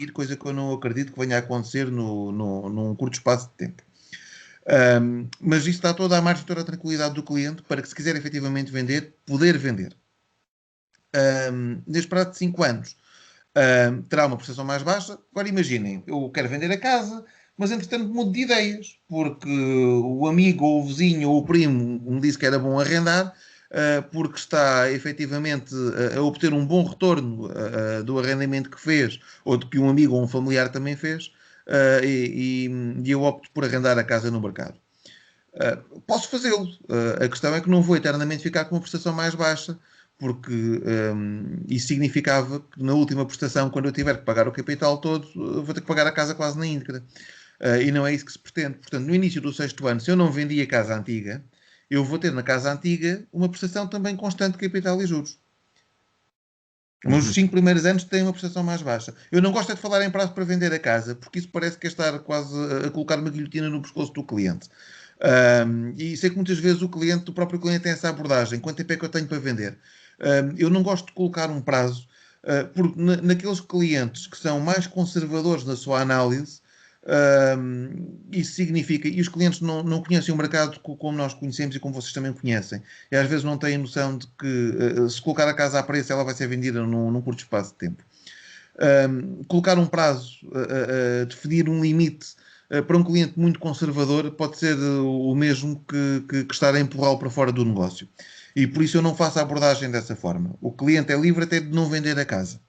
coisa que eu não acredito que venha a acontecer num curto espaço de tempo. Mas isto dá toda a margem, toda a tranquilidade do cliente para que, se quiser efetivamente vender, poder vender. Neste prazo de 5 anos, terá uma prestação mais baixa. Agora imaginem, eu quero vender a casa, mas entretanto mudo de ideias, porque o amigo ou o vizinho ou o primo me disse que era bom arrendar, porque está efetivamente a obter um bom retorno do arrendamento que fez, ou de que um amigo ou um familiar também fez, e eu opto por arrendar a casa no mercado. Posso fazê-lo. A questão é que não vou eternamente ficar com uma prestação mais baixa, porque isso significava que na última prestação, quando eu tiver que pagar o capital todo, vou ter que pagar a casa quase na íntegra. E não é isso que se pretende. Portanto, no início do 6º ano, se eu não vendi a casa antiga, eu vou ter na casa antiga uma prestação também constante de capital e juros. Mas os 5 primeiros anos têm uma prestação mais baixa. Eu não gosto de falar em prazo para vender a casa, porque isso parece que é estar quase a colocar uma guilhotina no pescoço do cliente. E sei que muitas vezes o próprio cliente tem essa abordagem. Quanto tempo é que eu tenho para vender? Eu não gosto de colocar um prazo, porque naqueles clientes que são mais conservadores na sua análise, isso significa, e os clientes não conhecem o mercado como nós conhecemos e como vocês também conhecem, e às vezes não têm noção de que se colocar a casa a preço, ela vai ser vendida num curto espaço de tempo. Colocar um prazo, definir um limite para um cliente muito conservador pode ser o mesmo que estar a empurrá-lo para fora do negócio. E por isso eu não faço a abordagem dessa forma. O cliente é livre até de não vender a casa.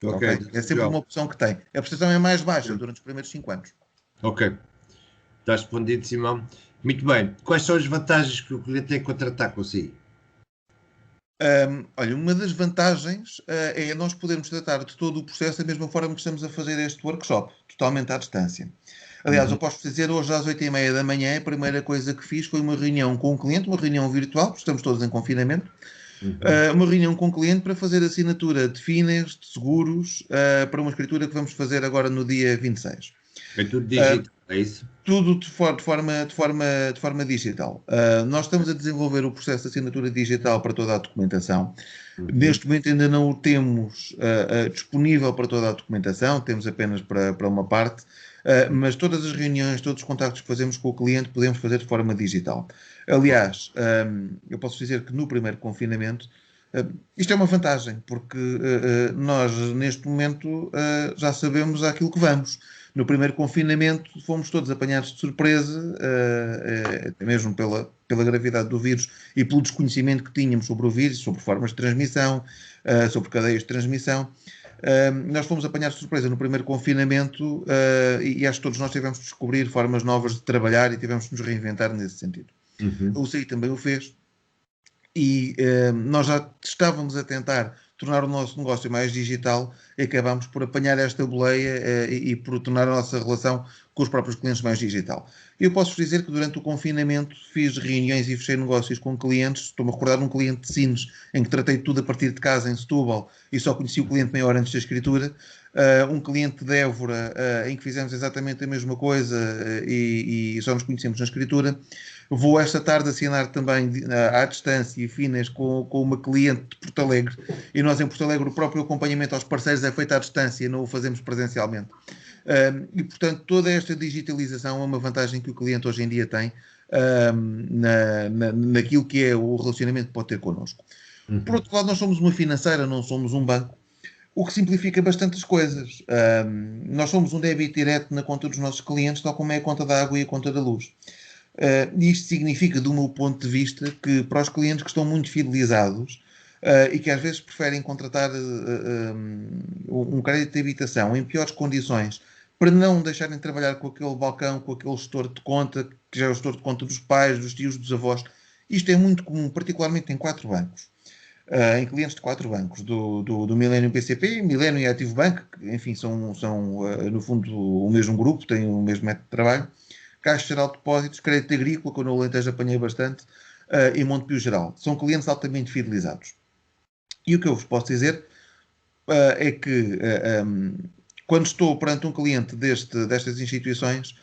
Ok. É sempre uma opção que tem. A prestação é mais baixa durante os primeiros 5 anos. Ok. Está respondido, Simão. Muito bem. Quais são as vantagens que o cliente tem que contratar consigo? Olha, uma das vantagens é nós podermos tratar de todo o processo da mesma forma que estamos a fazer este workshop, totalmente à distância. Aliás, eu posso dizer, hoje às 8h30 da manhã, a primeira coisa que fiz foi uma reunião com o cliente, uma reunião virtual, porque estamos todos em confinamento, uma reunião com o cliente para fazer assinatura de FINES, de seguros, para uma escritura que vamos fazer agora no dia 26. É tudo digital, é isso? Tudo de forma digital. Nós estamos a desenvolver o processo de assinatura digital para toda a documentação. Neste momento ainda não o temos disponível para toda a documentação, temos apenas para uma parte, mas todas as reuniões, todos os contactos que fazemos com o cliente podemos fazer de forma digital. Aliás, eu posso dizer que no primeiro confinamento, isto é uma vantagem, porque nós neste momento já sabemos aquilo que vamos. No primeiro confinamento fomos todos apanhados de surpresa, até mesmo pela gravidade do vírus e pelo desconhecimento que tínhamos sobre o vírus, sobre formas de transmissão, sobre cadeias de transmissão. Nós fomos apanhados de surpresa no primeiro confinamento e acho que todos nós tivemos de descobrir formas novas de trabalhar e tivemos de nos reinventar nesse sentido. O CI também o fez e nós já estávamos a tentar tornar o nosso negócio mais digital e acabámos por apanhar esta boleia e por tornar a nossa relação com os próprios clientes mais digital. Eu posso dizer que durante o confinamento fiz reuniões e fechei negócios com clientes. Estou-me a recordar de um cliente de Sines, em que tratei tudo a partir de casa em Setúbal e só conheci o cliente meia hora antes da escritura. Um cliente de Évora, em que fizemos exatamente a mesma coisa e só nos conhecemos na escritura. Vou esta tarde assinar também à distância e FINES com uma cliente de Porto Alegre e nós em Porto Alegre o próprio acompanhamento aos parceiros é feito à distância, não o fazemos presencialmente. E portanto toda esta digitalização é uma vantagem que o cliente hoje em dia tem naquilo que é o relacionamento que pode ter connosco. Por outro lado, nós somos uma financeira, não somos um banco, o que simplifica bastante as coisas. Nós somos um débito direto na conta dos nossos clientes, tal como é a conta da água e a conta da luz. Isto significa, do meu ponto de vista, que para os clientes que estão muito fidelizados e que às vezes preferem contratar um crédito de habitação em piores condições para não deixarem de trabalhar com aquele balcão, com aquele gestor de conta, que já é o gestor de conta dos pais, dos tios, dos avós, isto é muito comum, particularmente em 4 bancos. Em clientes de 4 bancos, do Millennium PCP, Millennium e Ativo Banco, que enfim são no fundo o mesmo grupo, têm o mesmo método de trabalho. Caixa Geral de Depósitos, Crédito Agrícola, que eu no Alentejo apanhei bastante, e Montepio Geral. São clientes altamente fidelizados. E o que eu vos posso dizer é que quando estou perante um cliente destas instituições,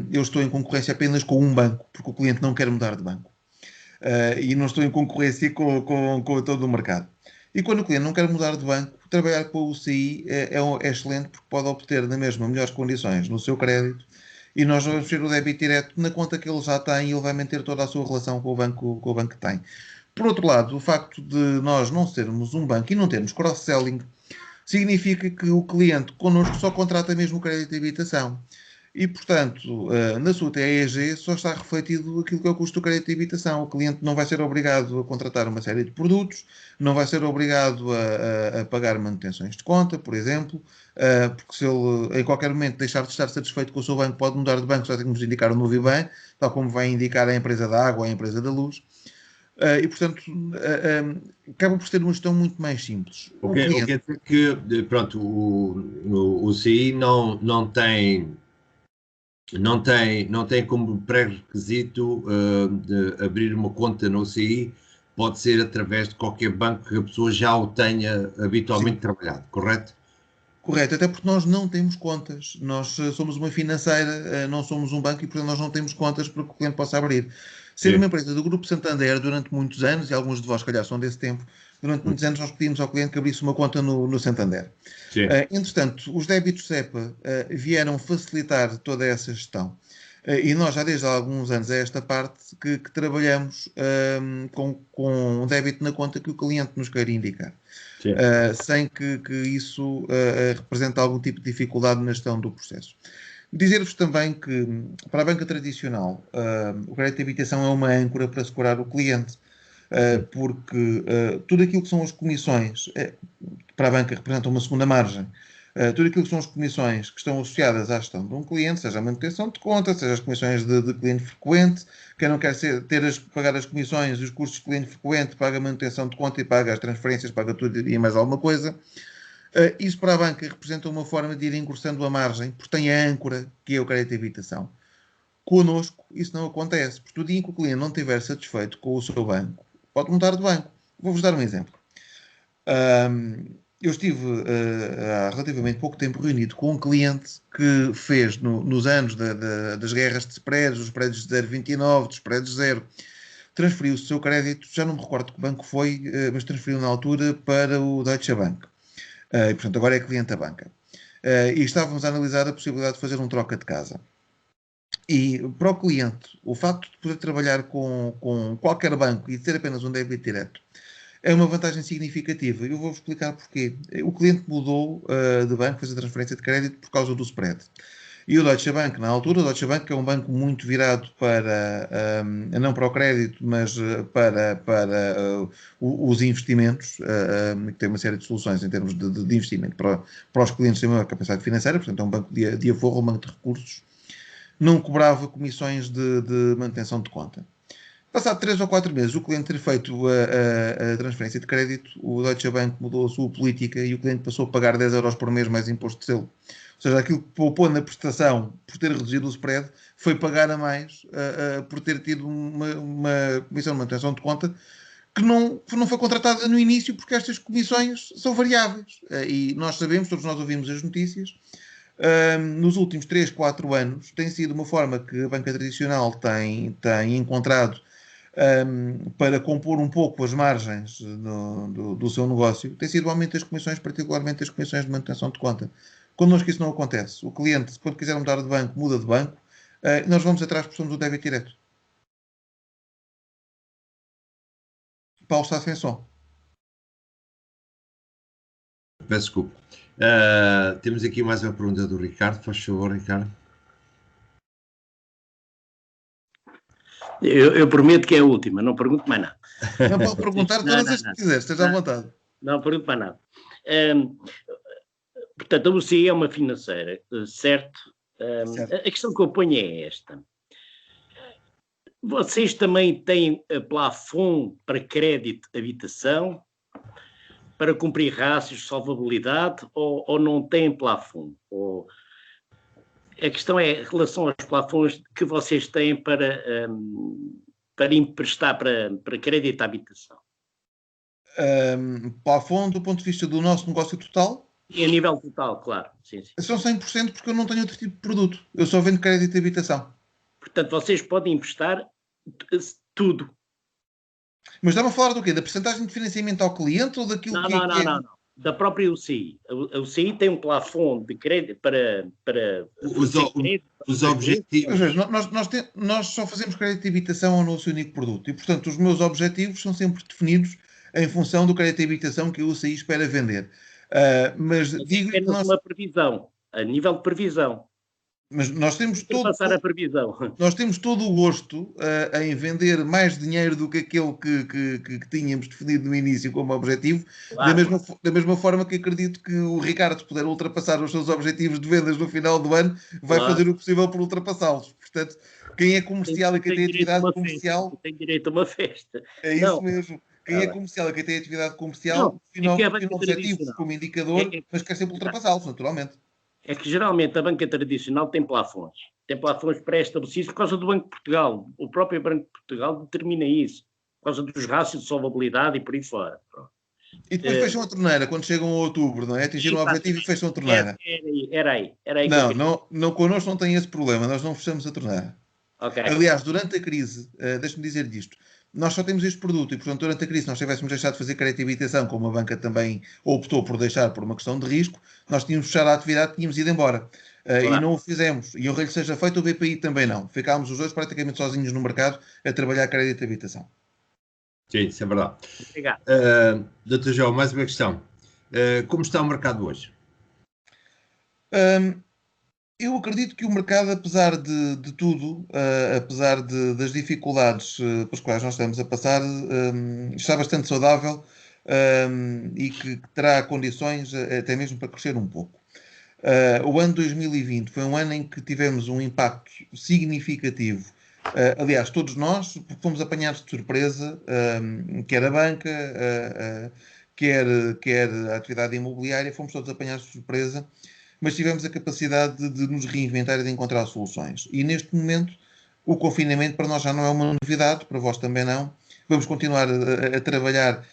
eu estou em concorrência apenas com um banco, porque o cliente não quer mudar de banco. E não estou em concorrência com todo o mercado. E quando o cliente não quer mudar de banco, trabalhar com a UCI é excelente porque pode obter na mesma melhores condições no seu crédito e nós vamos ter o débito direto na conta que ele já tem e ele vai manter toda a sua relação com o banco que tem. Por outro lado, o facto de nós não sermos um banco e não termos cross-selling significa que o cliente connosco só contrata mesmo o crédito de habitação. E, portanto, na sua TEG só está refletido aquilo que é o custo do crédito de habitação. O cliente não vai ser obrigado a contratar uma série de produtos, não vai ser obrigado a pagar manutenções de conta, por exemplo, porque se ele em qualquer momento deixar de estar satisfeito com o seu banco, pode mudar de banco, só tem que nos indicar o novo IBAN, tal como vai indicar a empresa da água ou a empresa da luz. E, portanto, acaba por ser uma gestão muito mais simples. O que quer dizer que, pronto, o CI não tem como pré-requisito de abrir uma conta no CI, pode ser através de qualquer banco que a pessoa já o tenha habitualmente trabalhado, correto? Correto, até porque nós não temos contas. Nós somos uma financeira, não somos um banco e, portanto, nós não temos contas para que o cliente possa abrir. Ser uma empresa do Grupo Santander durante muitos anos, e alguns de vós, se calhar, são desse tempo, durante muitos anos nós pedimos ao cliente que abrisse uma conta no Santander. Entretanto, os débitos SEPA vieram facilitar toda essa gestão. E nós já desde há alguns anos a esta parte que trabalhamos com um débito na conta que o cliente nos queira indicar. Sem que isso represente algum tipo de dificuldade na gestão do processo. Dizer-vos também que, para a banca tradicional, o crédito de habitação é uma âncora para segurar o cliente, porque tudo aquilo que são as comissões, para a banca representa uma segunda margem, tudo aquilo que são as comissões que estão associadas à gestão de um cliente, seja a manutenção de conta, seja as comissões de cliente frequente, quem não quer pagar as comissões e os custos de cliente frequente, paga a manutenção de conta e paga as transferências, paga tudo e mais alguma coisa. Isso para a banca representa uma forma de ir engrossando a margem, porque tem a âncora, que é o crédito de habitação. Connosco, isso não acontece, porque o dia em que o cliente não estiver satisfeito com o seu banco, pode mudar de banco. Vou-vos dar um exemplo. Eu estive há relativamente pouco tempo reunido com um cliente que fez nos anos das guerras de spreads, dos spreads de 0,29, dos spreads 0, transferiu o seu crédito, já não me recordo que banco foi, mas transferiu na altura para o Deutsche Bank. E, portanto, agora é cliente da banca. E estávamos a analisar a possibilidade de fazer um troca de casa. E para o cliente, o facto de poder trabalhar com qualquer banco e ter apenas um débito direto é uma vantagem significativa. Eu vou-vos explicar porquê. O cliente mudou de banco, fez a transferência de crédito por causa do spread. E o Deutsche Bank, na altura, o Deutsche Bank é um banco muito virado para, não para o crédito, mas para os investimentos, que tem uma série de soluções em termos de investimento para os clientes que têm maior capacidade financeira, portanto é um banco de aforro, um banco de recursos, não cobrava comissões de manutenção de conta. Passado 3 ou 4 meses, o cliente ter feito a transferência de crédito, o Deutsche Bank mudou a sua política e o cliente passou a pagar 10 euros por mês mais imposto de selo. Ou seja, aquilo que poupou na prestação por ter reduzido o spread foi pagar a mais por ter tido uma comissão de manutenção de conta que não foi contratada no início porque estas comissões são variáveis. E nós sabemos, todos nós ouvimos as notícias, nos últimos 3, 4 anos tem sido uma forma que a banca tradicional tem encontrado para compor um pouco as margens do seu negócio, tem sido o aumento das comissões, particularmente as comissões de manutenção de conta. Connosco isso não acontece. O cliente, quando quiser mudar de banco, muda de banco. Nós vamos atrás porque somos o débito direto. Paulo está sem som. Peço desculpa. Temos aqui mais uma pergunta do Ricardo. Faz favor, Ricardo. Eu prometo que é a última, não pergunto mais nada. Não pode perguntar todas as que quiser, esteja à vontade. Não pergunto mais nada. Portanto, a UCI é uma financeira, certo? Certo. A questão que eu ponho é esta. Vocês também têm plafond para crédito de habitação, para cumprir rácios de solvabilidade, ou não têm plafond? A questão é em relação aos plafonds que vocês têm para emprestar para crédito de habitação. Plafond, do ponto de vista do nosso negócio total? E a nível total, claro. Sim. São 100% porque eu não tenho outro tipo de produto. Eu só vendo crédito de habitação. Portanto, vocês podem emprestar tudo. Mas estava a falar do quê? Da percentagem de financiamento ao cliente ou daquilo não, que não, é? Não. da própria UCI. A UCI tem um plafond de crédito para os objetivos. Nós só fazemos crédito de habitação ao nosso único produto e, portanto, os meus objetivos são sempre definidos em função do crédito de habitação que a UCI espera vender. Mas digo que uma previsão, a nível de previsão. Mas nós temos passar a previsão. Nós temos todo o gosto em vender mais dinheiro do que aquele que tínhamos definido no início como objetivo, claro. Da mesma forma que acredito que o Ricardo, se puder ultrapassar os seus objetivos de vendas no final do ano, vai fazer o possível por ultrapassá-los. Portanto, quem é comercial e quem tem atividade comercial... Tem direito a uma festa. É isso mesmo. Quem é comercial e quem tem atividade comercial, define objetivos como indicador, mas quer sempre ultrapassá-los, naturalmente. É que geralmente a banca tradicional tem plafons. Tem plafons pré-estabelecidos por causa do Banco de Portugal. O próprio Banco de Portugal determina isso. Por causa dos rácios de solvabilidade e por aí fora. E depois fecham a torneira quando chegam a outubro, não é? Atingiram o objetivo e fecham a torneira. Era aí. Não, connosco não tem esse problema. Nós não fechamos a torneira. Okay. Aliás, durante a crise, deixe-me dizer-lhe isto, nós só temos este produto e, portanto, durante a crise, se nós tivéssemos deixado de fazer crédito de habitação, como a banca também optou por deixar por uma questão de risco, nós tínhamos fechado a atividade, tínhamos ido embora. E não o fizemos. E o rei seja feito, o BPI também não. Ficámos os dois praticamente sozinhos no mercado a trabalhar crédito de habitação. Sim, isso é verdade. Obrigado. Dr. João, mais uma questão. Como está o mercado hoje? Eu acredito que o mercado, apesar de tudo, apesar das dificuldades pelas quais nós estamos a passar, está bastante saudável e que terá condições até mesmo para crescer um pouco. O ano 2020 foi um ano em que tivemos um impacto significativo. Aliás, todos nós fomos apanhados de surpresa, quer a banca, quer a atividade imobiliária, fomos todos apanhados de surpresa, mas tivemos a capacidade de nos reinventar e de encontrar soluções. E neste momento, o confinamento para nós já não é uma novidade, para vós também não. Vamos continuar a trabalhar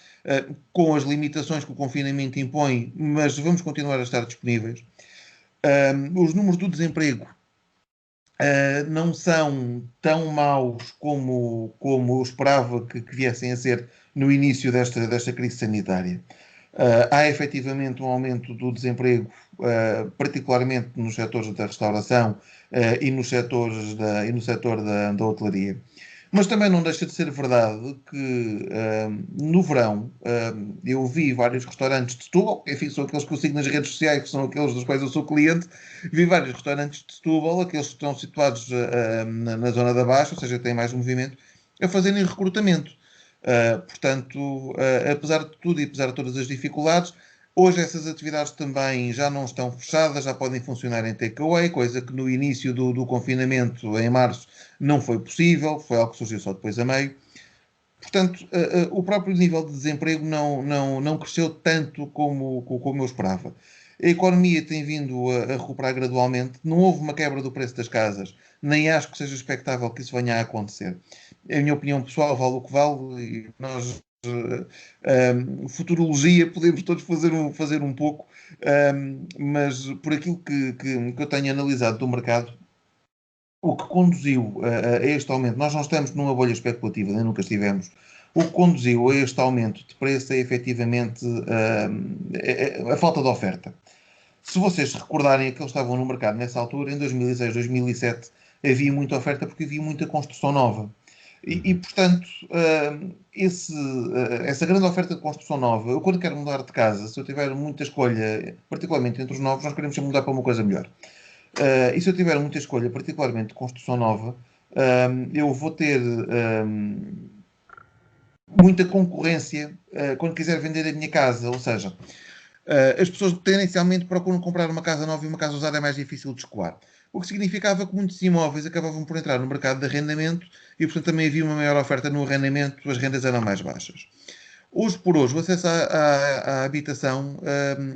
com as limitações que o confinamento impõe, mas vamos continuar a estar disponíveis. Os números do desemprego não são tão maus como eu esperava que viessem a ser no início desta crise sanitária. Há efetivamente um aumento do desemprego, particularmente nos setores da restauração e no setor da hotelaria. Mas também não deixa de ser verdade que no verão eu vi vários restaurantes de Setúbal, enfim, são aqueles que eu sigo nas redes sociais, que são aqueles dos quais eu sou cliente, vi vários restaurantes de Setúbal, aqueles que estão situados na zona da Baixa, ou seja, têm mais movimento, a fazerem recrutamento. Portanto, apesar de tudo e apesar de todas as dificuldades, hoje essas atividades também já não estão fechadas, já podem funcionar em takeaway, coisa que no início do confinamento, em março, não foi possível, foi algo que surgiu só depois a meio. Portanto, o próprio nível de desemprego não cresceu tanto como eu esperava. A economia tem vindo a recuperar gradualmente, não houve uma quebra do preço das casas, nem acho que seja expectável que isso venha a acontecer. A minha opinião pessoal vale o que vale e nós, futurologia, podemos todos fazer um pouco, mas por aquilo que eu tenho analisado do mercado, o que conduziu a este aumento, nós não estamos numa bolha especulativa, nem nunca estivemos, o que conduziu a este aumento de preço é efetivamente a falta de oferta. Se vocês se recordarem que eles estavam no mercado nessa altura, em 2006, 2007, havia muita oferta porque havia muita construção nova. E portanto, essa grande oferta de construção nova, eu quando quero mudar de casa, se eu tiver muita escolha, particularmente entre os novos, nós queremos sempre mudar para uma coisa melhor. E se eu tiver muita escolha, particularmente de construção nova, eu vou ter muita concorrência quando quiser vender a minha casa. Ou seja, as pessoas tendencialmente procuram comprar uma casa nova e uma casa usada é mais difícil de escoar. O que significava que muitos imóveis acabavam por entrar no mercado de arrendamento e, portanto, também havia uma maior oferta no arrendamento, as rendas eram mais baixas. Hoje por hoje, o acesso à habitação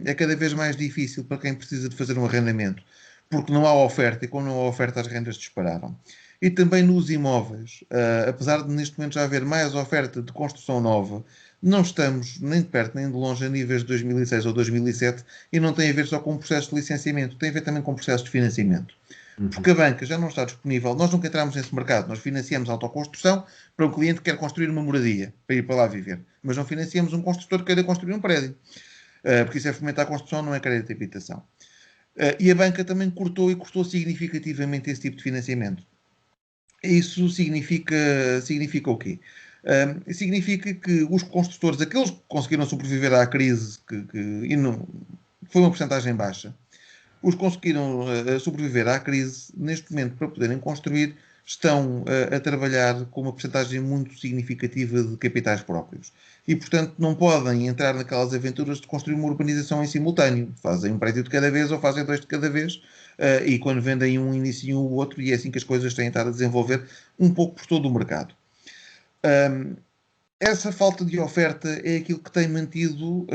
é cada vez mais difícil para quem precisa de fazer um arrendamento, porque não há oferta e quando não há oferta as rendas dispararam. E também nos imóveis, apesar de neste momento já haver mais oferta de construção nova, não estamos nem de perto nem de longe a níveis de 2006 ou 2007 e não tem a ver só com o processo de licenciamento, tem a ver também com o processo de financiamento. Porque a banca já não está disponível, nós nunca entramos nesse mercado, nós financiamos a autoconstrução para um cliente que quer construir uma moradia, para ir para lá viver, mas não financiamos um construtor que queira construir um prédio. porque isso é fomentar a construção, não é crédito de habitação. E a banca também cortou significativamente esse tipo de financiamento. Isso significa o quê? Significa que os construtores, aqueles que conseguiram sobreviver à crise, e não, foi uma porcentagem baixa, os que conseguiram sobreviver à crise, neste momento, para poderem construir, estão a trabalhar com uma porcentagem muito significativa de capitais próprios. E, portanto, não podem entrar naquelas aventuras de construir uma urbanização em simultâneo. Fazem um prédio de cada vez ou fazem dois de cada vez, e quando vendem um, iniciam o outro, e é assim que as coisas têm estado a desenvolver um pouco por todo o mercado. Essa falta de oferta é aquilo que tem mantido,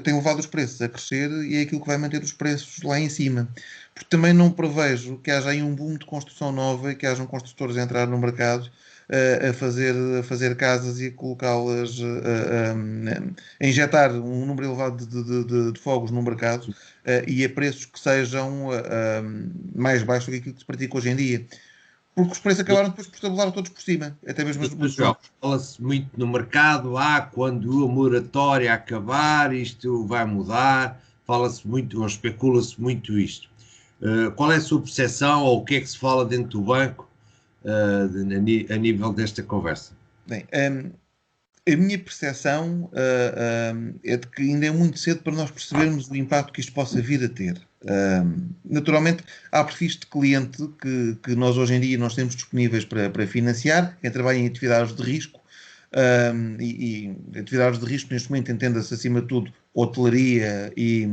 tem levado os preços a crescer e é aquilo que vai manter os preços lá em cima. Porque também não prevejo que haja aí um boom de construção nova e que hajam construtores a entrar no mercado a fazer casas e a colocá-las, a injetar um número elevado de fogos no mercado e a preços que sejam mais baixos do que aquilo que se pratica hoje em dia. Porque os preços acabaram depois por estabelar todos por cima. Até mesmo fala-se muito no mercado, quando a moratória acabar, isto vai mudar. Fala-se muito, ou especula-se muito isto. Qual é a sua percepção, ou o que é que se fala dentro do banco a nível desta conversa? Bem, a minha percepção é de que ainda é muito cedo para nós percebermos o impacto que isto possa vir a ter. Naturalmente, há perfis de cliente que nós hoje em dia nós temos disponíveis para financiar, quem trabalha em atividades de risco, e atividades de risco neste momento entenda-se acima de tudo hotelaria e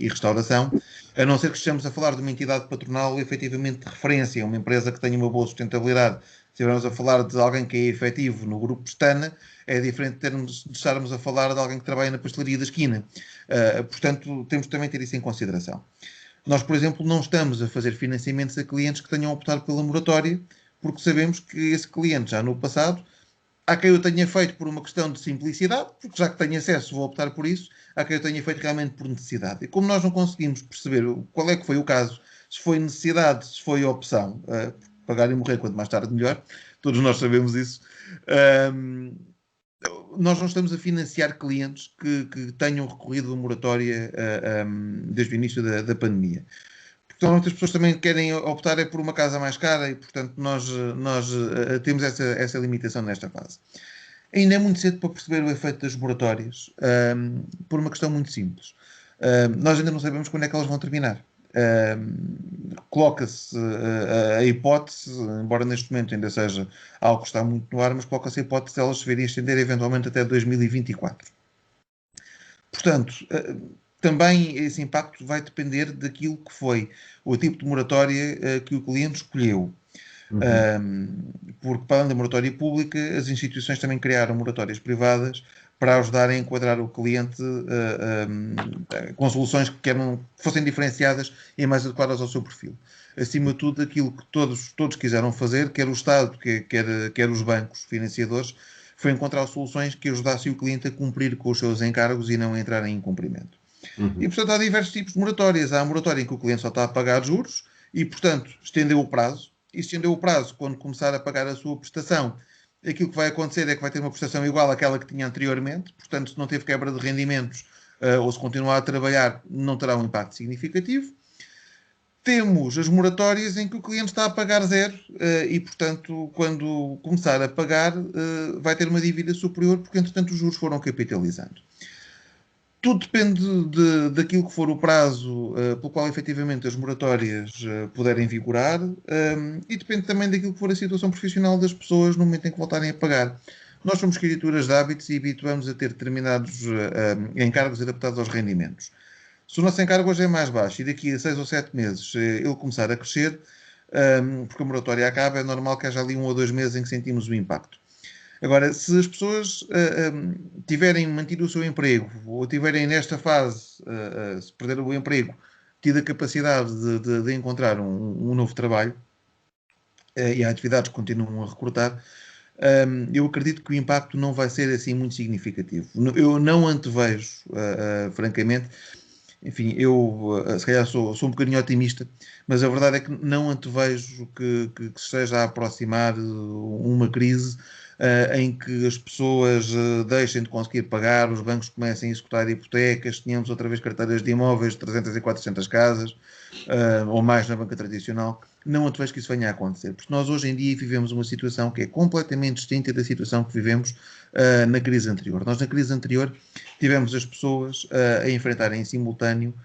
restauração, a não ser que estejamos a falar de uma entidade patronal efetivamente de referência, uma empresa que tenha uma boa sustentabilidade. Se estivermos a falar de alguém que é efetivo no grupo Pestana, é diferente de estarmos a falar de alguém que trabalha na pastelaria da esquina. Portanto, temos de também ter isso em consideração. Nós, por exemplo, não estamos a fazer financiamentos a clientes que tenham optado pela moratória, porque sabemos que esse cliente já no passado, há quem eu tenha feito por uma questão de simplicidade, porque já que tenho acesso vou optar por isso, há quem eu tenha feito realmente por necessidade. E como nós não conseguimos perceber qual é que foi o caso, se foi necessidade, se foi opção, pagar e morrer quanto mais tarde melhor, todos nós sabemos isso, nós não estamos a financiar clientes que tenham recorrido a moratória desde o início da pandemia. Porque muitas pessoas também querem optar por uma casa mais cara e, portanto, nós temos essa limitação nesta fase. Ainda é muito cedo para perceber o efeito das moratórias, por uma questão muito simples. Nós ainda não sabemos quando é que elas vão terminar. Coloca-se a hipótese, embora neste momento ainda seja algo que está muito no ar, mas coloca-se a hipótese de elas se virem estender eventualmente até 2024. Portanto, também esse impacto vai depender daquilo que foi o tipo de moratória que o cliente escolheu. Porque, para além da moratória pública, as instituições também criaram moratórias privadas para ajudar a enquadrar o cliente com soluções que fossem diferenciadas e mais adequadas ao seu perfil. Acima de tudo, aquilo que todos quiseram fazer, quer o Estado, quer os bancos financiadores, foi encontrar soluções que ajudassem o cliente a cumprir com os seus encargos e não a entrar em incumprimento. E, portanto, há diversos tipos de moratórias. Há a moratória em que o cliente só está a pagar juros e, portanto, estendeu o prazo. E estendeu o prazo quando começar a pagar a sua prestação. Aquilo que vai acontecer é que vai ter uma prestação igual àquela que tinha anteriormente. Portanto, se não teve quebra de rendimentos ou se continuar a trabalhar, não terá um impacto significativo. Temos as moratórias em que o cliente está a pagar zero e, portanto, quando começar a pagar, vai ter uma dívida superior porque, entretanto, os juros foram capitalizando. Tudo depende daquilo que for o prazo pelo qual efetivamente as moratórias puderem vigorar e depende também daquilo que for a situação profissional das pessoas no momento em que voltarem a pagar. Nós somos escrituras de hábitos e habituamos a ter determinados encargos adaptados aos rendimentos. Se o nosso encargo hoje é mais baixo e daqui a 6 ou 7 meses ele começar a crescer, porque a moratória acaba, é normal que haja ali 1 ou 2 meses em que sentimos o impacto. Agora, se as pessoas tiverem mantido o seu emprego ou tiverem nesta fase, se perder o emprego, tido a capacidade de encontrar um novo trabalho e há atividades que continuam a recrutar, eu acredito que o impacto não vai ser assim muito significativo. Eu não antevejo, francamente, enfim, eu se calhar sou um bocadinho otimista, mas a verdade é que não antevejo que se esteja a aproximar uma crise em que as pessoas deixem de conseguir pagar, os bancos comecem a executar hipotecas, tenhamos outra vez carteiras de imóveis de 300 e 400 casas, ou mais na banca tradicional. Não antevejo que isso venha a acontecer, porque nós hoje em dia vivemos uma situação que é completamente distinta da situação que vivemos na crise anterior. Nós, na crise anterior, tivemos as pessoas a enfrentarem em simultâneo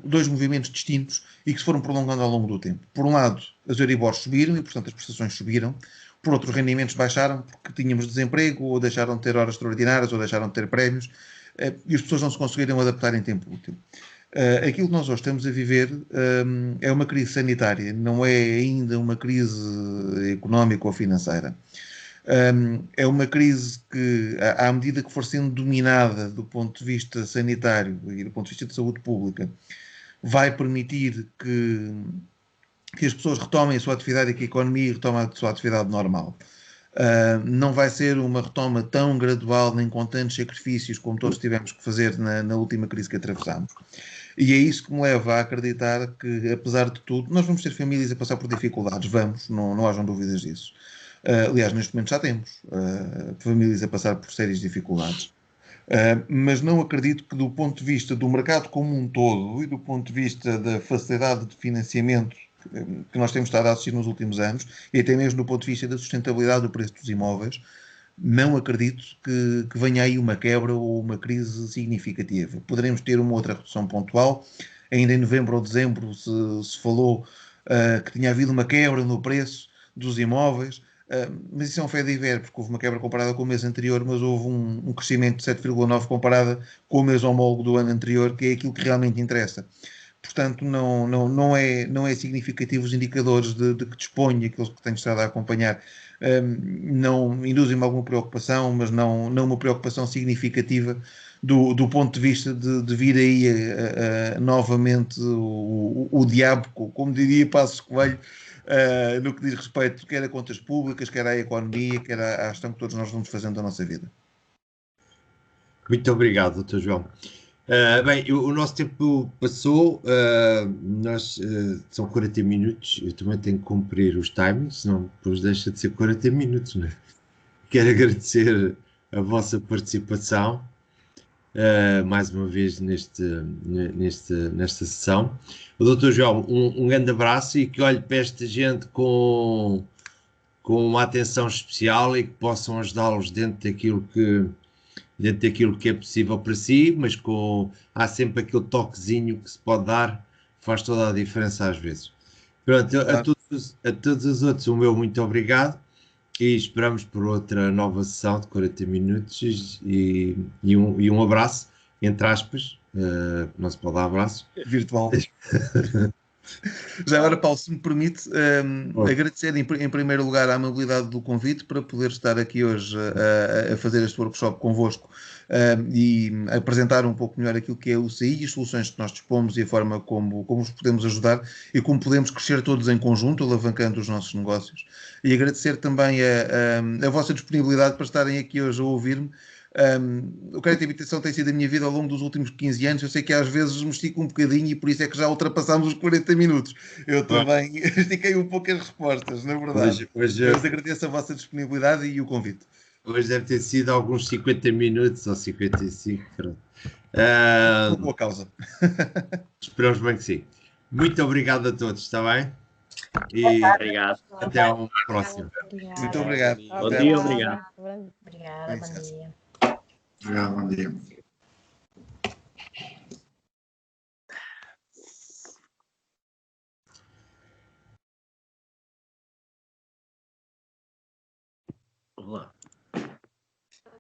dois movimentos distintos e que se foram prolongando ao longo do tempo. Por um lado, as Euribors subiram e, portanto, as prestações subiram. Por outro, os rendimentos baixaram porque tínhamos desemprego, ou deixaram de ter horas extraordinárias, ou deixaram de ter prémios, e as pessoas não se conseguiram adaptar em tempo útil. Aquilo que nós hoje estamos a viver é uma crise sanitária, não é ainda uma crise económica ou financeira. É uma crise que, à medida que for sendo dominada do ponto de vista sanitário e do ponto de vista de saúde pública, vai permitir que as pessoas retomem a sua atividade e que a economia retome a sua atividade normal. Não vai ser uma retoma tão gradual nem com tantos sacrifícios como todos tivemos que fazer na última crise que atravessámos. E é isso que me leva a acreditar que, apesar de tudo, nós vamos ter famílias a passar por dificuldades. Vamos, não hajam dúvidas disso. Aliás, neste momento já temos famílias a passar por sérias dificuldades. Mas não acredito que, do ponto de vista do mercado como um todo e do ponto de vista da facilidade de financiamento que nós temos estado a assistir nos últimos anos, e até mesmo do ponto de vista da sustentabilidade do preço dos imóveis, não acredito que venha aí uma quebra ou uma crise significativa. Poderemos ter uma outra redução pontual. Ainda em novembro ou dezembro se falou que tinha havido uma quebra no preço dos imóveis, mas isso é um fait divers, porque houve uma quebra comparada com o mês anterior, mas houve um crescimento de 7,9% comparada com o mês homólogo do ano anterior, que é aquilo que realmente interessa. Portanto, não é significativo os indicadores de que disponho, aqueles que tenho estado a acompanhar, não induzem-me alguma preocupação, mas não uma preocupação significativa do ponto de vista de vir aí novamente o diabo, como diria Passos Coelho, no que diz respeito quer a contas públicas, quer à economia, quer à gestão que todos nós vamos fazendo da nossa vida. Muito obrigado, Dr. João. Bem, o nosso tempo passou, são 40 minutos, eu também tenho que cumprir os timings, senão depois deixa de ser 40 minutos, não é? Quero agradecer a vossa participação, mais uma vez nesta sessão. O Dr. João, um grande abraço e que olhe para esta gente com uma atenção especial e que possam ajudá-los dentro daquilo que é possível para si, mas há sempre aquele toquezinho que se pode dar, faz toda a diferença às vezes. Pronto, claro. a todos os outros, o meu muito obrigado e esperamos por outra nova sessão de 40 minutos e um abraço, entre aspas, não se pode dar abraço. Virtual. Já agora, Paulo, se me permite, agradecer em primeiro lugar a amabilidade do convite para poder estar aqui hoje a fazer este workshop convosco e apresentar um pouco melhor aquilo que é o UCI e as soluções que nós dispomos e a forma como os podemos ajudar e como podemos crescer todos em conjunto, alavancando os nossos negócios. E agradecer também a vossa disponibilidade para estarem aqui hoje a ouvir-me. O crédito de habitação tem sido a minha vida ao longo dos últimos 15 anos. Eu sei que às vezes me estico um bocadinho e por isso é que já ultrapassámos os 40 minutos. Eu também estiquei um pouco as respostas, na verdade. Mas agradeço a vossa disponibilidade e o convite. Hoje deve ter sido alguns 50 minutos ou 55. Pronto. Por boa causa. Esperamos bem que sim. Muito obrigado a todos, está bem? E obrigado. Até ao próximo. Muito obrigado. Bom dia, obrigado. Obrigada, bom dia. Obrigado, bom dia. Olá.